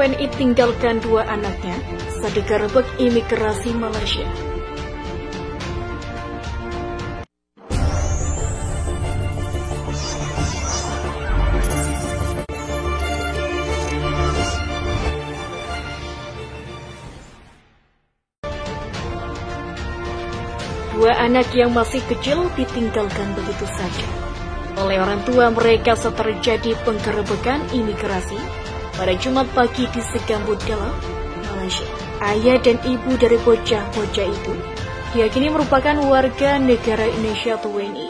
WNI tinggalkan dua anaknya saat digerebek imigrasi Malaysia. Dua anak yang masih kecil ditinggalkan begitu saja oleh orang tua mereka saat terjadi penggerebekan imigrasi pada Jumat pagi di Segambut Dalam, Malaysia. Ayah dan ibu dari bocah-bocah itu diyakini merupakan warga negara Indonesia atau WNI.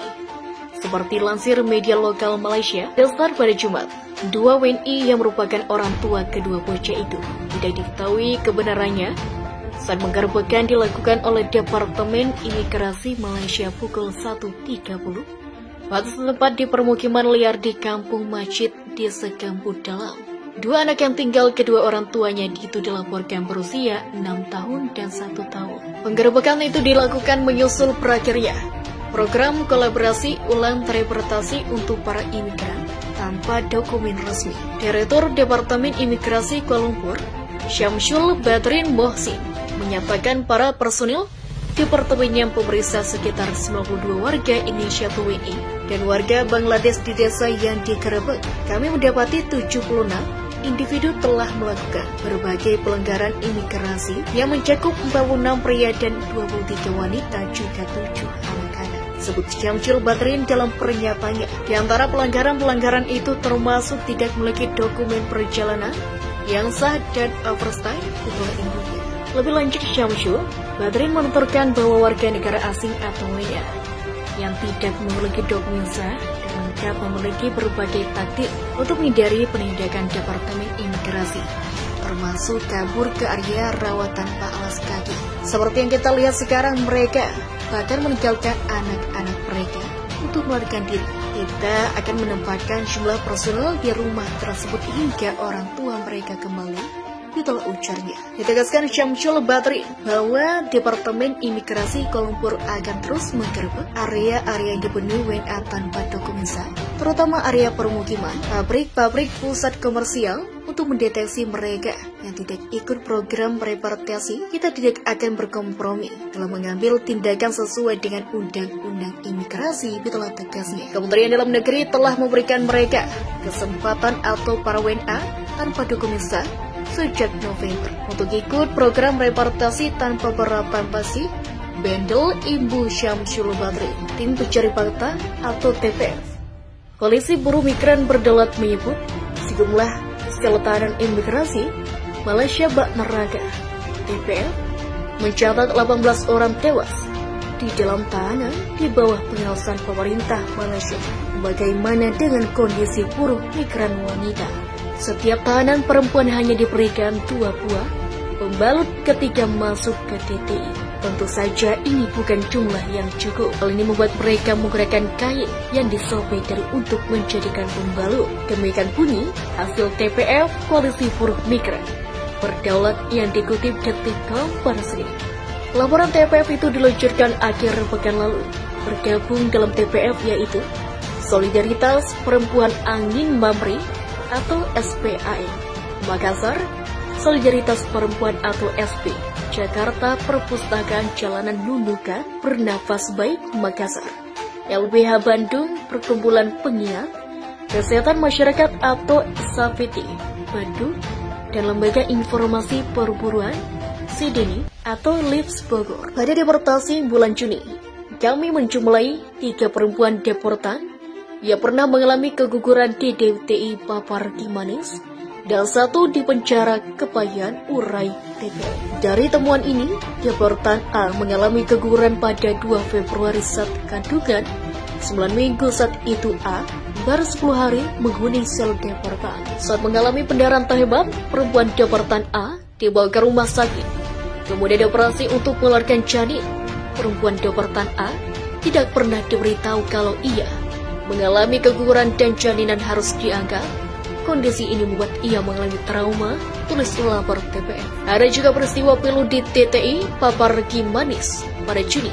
Seperti lansir media lokal Malaysia, dasar pada Jumat, dua WNI yang merupakan orang tua kedua bocah itu tidak diketahui kebenarannya saat penggerebekan dilakukan oleh Departemen Imigrasi Malaysia pukul 1.30 waktu setempat di permukiman liar di Kampung Masjid di Segambut Dalam. Dua anak yang tinggal kedua orang tuanya itu dilaporkan berusia 6 tahun dan 1 tahun. Penggerebekan itu dilakukan menyusul berakhirnya program kolaborasi ulang transportasi untuk para imigran tanpa dokumen resmi. Direktur Departemen Imigrasi Kuala Lumpur, Syamsul Badrin Mohsin, menyatakan para personil Departemen yang memeriksa sekitar 92 warga Indonesia atau WNI dan warga Bangladesh di desa yang digerebek. Kami mendapati 76 individu telah melakukan berbagai pelanggaran imigrasi yang mencakup 46 pria dan 23 wanita juga 7 anak-anak. Sebut Syamsul Badrin dalam pernyataannya. Di antara pelanggaran-pelanggaran itu termasuk tidak memiliki dokumen perjalanan yang sah dan overstay itulah intinya. Lebih lanjut, Syamsul Badrin menuturkan bahwa warga negara asing atau WNI yang tidak memiliki dokumen sah lengkap memiliki berbagai taktik untuk menghindari penindakan Departemen Imigrasi, termasuk kabur ke area rawat tanpa alas kaki. Seperti yang kita lihat sekarang, mereka bahkan meninggalkan anak-anak mereka untuk melarikan diri. Kita akan menempatkan jumlah personel di rumah tersebut hingga orang tua mereka kembali. Itulah ujarnya. Ditegaskan Syamsul Badrin bahwa Departemen Imigrasi Kuala Lumpur akan terus menggerebek area-area yang dipenuhi WNA tanpa dokumen sah, terutama area permukiman, pabrik-pabrik, pusat komersial, untuk mendeteksi mereka yang tidak ikut program repatriasi. Kita tidak akan berkompromi dalam mengambil tindakan sesuai dengan Undang-Undang Imigrasi, itulah tegasnya. Kementerian Dalam Negeri telah memberikan mereka kesempatan atau para WNA tanpa dokumen sah sejak November untuk ikut program repatriasi tanpa berapa pasti. Bendel Ibu Syamsul Badrin, tim pencari fakta atau TPF. Koalisi Buruh Migran Berdaulat menyebut sejumlah skala imigrasi Malaysia bak neraka. TPF mencatat 18 orang tewas di dalam tahanan di bawah pengawasan pemerintah Malaysia. Bagaimana dengan kondisi buruh migran wanita? Setiap tahanan perempuan hanya diberikan 2 buah pembalut ketika masuk ke TTI. Tentu saja ini bukan jumlah yang cukup. Hal ini membuat mereka menggunakan kain yang disobek dari untuk menjadikan pembalut. Demikian bunyi hasil TPF Koalisi Buruh Migran Berdaulat yang dikutip Detik.com pada Senin. Laporan TPF itu diluncurkan akhir pekan lalu. Bergabung dalam TPF yaitu Solidaritas Perempuan Angin Mamri atau SPAM Makassar, Solidaritas Perempuan atau SP Jakarta, Perpustakaan Jalanan Nunukan, Bernafas Baik Makassar, LBH Bandung, Perkumpulan Pengingat Kesehatan Masyarakat atau SAPT Bandung, dan Lembaga Informasi Perburuan Sideni atau LIPS Bogor. Pada deportasi bulan Juni, kami menjumlahi 3 perempuan deportan yang pernah mengalami keguguran di DTI Papar Kimanis dan 1 di penjara Kepahian Urai TPF. Dari temuan ini, deportan A mengalami keguguran pada 2 Februari saat kandungan 9 minggu. Saat itu A baru 10 hari menghuni sel deportan. Saat mengalami pendarahan hebat, perempuan deportan A dibawa ke rumah sakit. Kemudian dioperasi untuk mengeluarkan janin. Perempuan deportan A tidak pernah diberitahu kalau ia mengalami keguguran dan jalinan harus diangkat. Kondisi ini membuat ia mengalami trauma, tulis lapor TPF. Ada juga peristiwa pilu di TTI Papargi Manis pada Juni.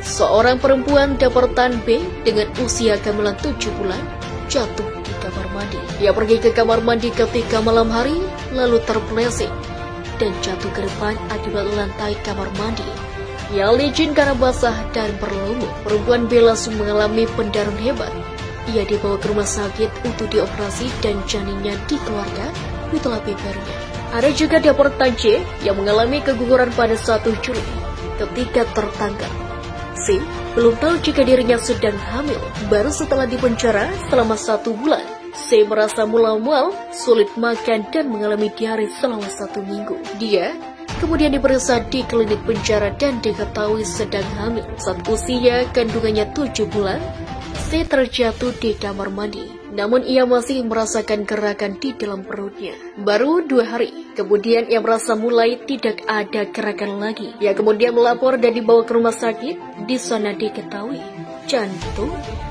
Seorang perempuan deportan B dengan usia kehamilan 7 bulan jatuh di kamar mandi. Ia pergi ke kamar mandi ketika malam hari, lalu terpeleset dan jatuh ke depan akibat lantai kamar mandi. Ia licin karena basah dan berlumut. Perempuan B langsung mengalami pendarahan hebat. Ia dibawa ke rumah sakit untuk dioperasi dan janinnya dikeluarkan di telah bebernya. Ada juga deportan C yang mengalami keguguran pada 1 Juli ketika tertangkap. C belum tahu jika dirinya sedang hamil. Baru setelah dipenjara selama 1 bulan, C merasa mual-mual, sulit makan dan mengalami diare selama 1 minggu. Dia kemudian diperiksa di klinik penjara dan diketahui sedang hamil. Saat usia kandungannya 7 bulan, C terjatuh di kamar mandi. Namun ia masih merasakan gerakan di dalam perutnya. Baru 2 hari, kemudian ia merasa mulai tidak ada gerakan lagi. Ia kemudian melapor dan dibawa ke rumah sakit. Di sana diketahui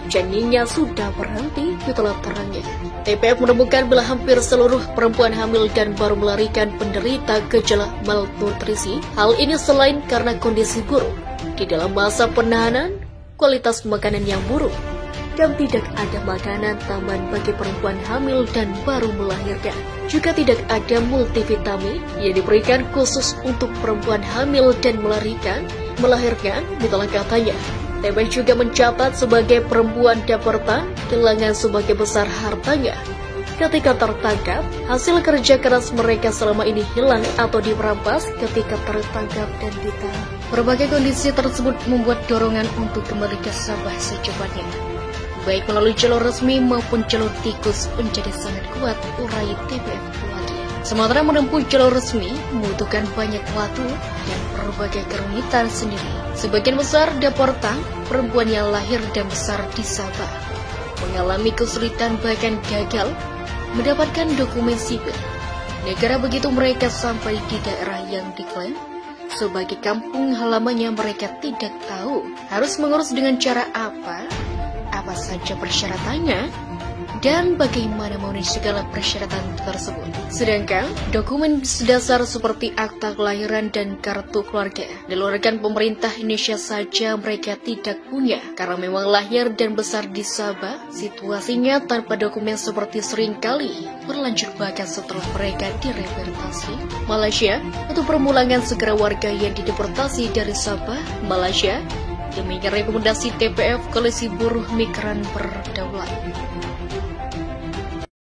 janinnya sudah berhenti di telah terangnya. TPF menemukan bila hampir seluruh perempuan hamil dan baru melahirkan penderita gejala malnutrisi. Hal ini selain karena kondisi buruk di dalam masa penahanan, kualitas makanan yang buruk, dan tidak ada makanan tambahan bagi perempuan hamil dan baru melahirkan. Juga tidak ada multivitamin yang diberikan khusus untuk perempuan hamil dan melahirkan, itulah katanya. TPF juga mencatat sebagai perempuan deportan kehilangan sebagai besar hartanya ketika tertangkap. Hasil kerja keras mereka selama ini hilang atau dirampas ketika tertangkap dan ditahan. Berbagai kondisi tersebut membuat dorongan untuk kembali ke Sabah secepatnya, baik melalui jalur resmi maupun jalur tikus, menjadi sangat kuat, urai TPF lagi. Sementara menempuh jalur resmi membutuhkan banyak waktu dan berbagai kerumitan sendiri. Sebagian besar deportan perempuan yang lahir dan besar di Sabah mengalami kesulitan bahkan gagal mendapatkan dokumen sipil negara begitu mereka sampai di daerah yang diklaim sebagai kampung halamannya. Mereka tidak tahu harus mengurus dengan cara apa saja persyaratannya, dan bagaimana memenuhi segala persyaratan tersebut. Sedangkan dokumen dasar seperti akta kelahiran dan kartu keluarga dikeluarkan pemerintah Indonesia saja mereka tidak punya. Karena memang lahir dan besar di Sabah, situasinya tanpa dokumen seperti seringkali berlanjut bahkan setelah mereka direpatriasi Malaysia untuk pemulangan segera warga yang dideportasi dari Sabah, Malaysia, demi rekomendasi TPF Koalisi Buruh Migran Berdaulat.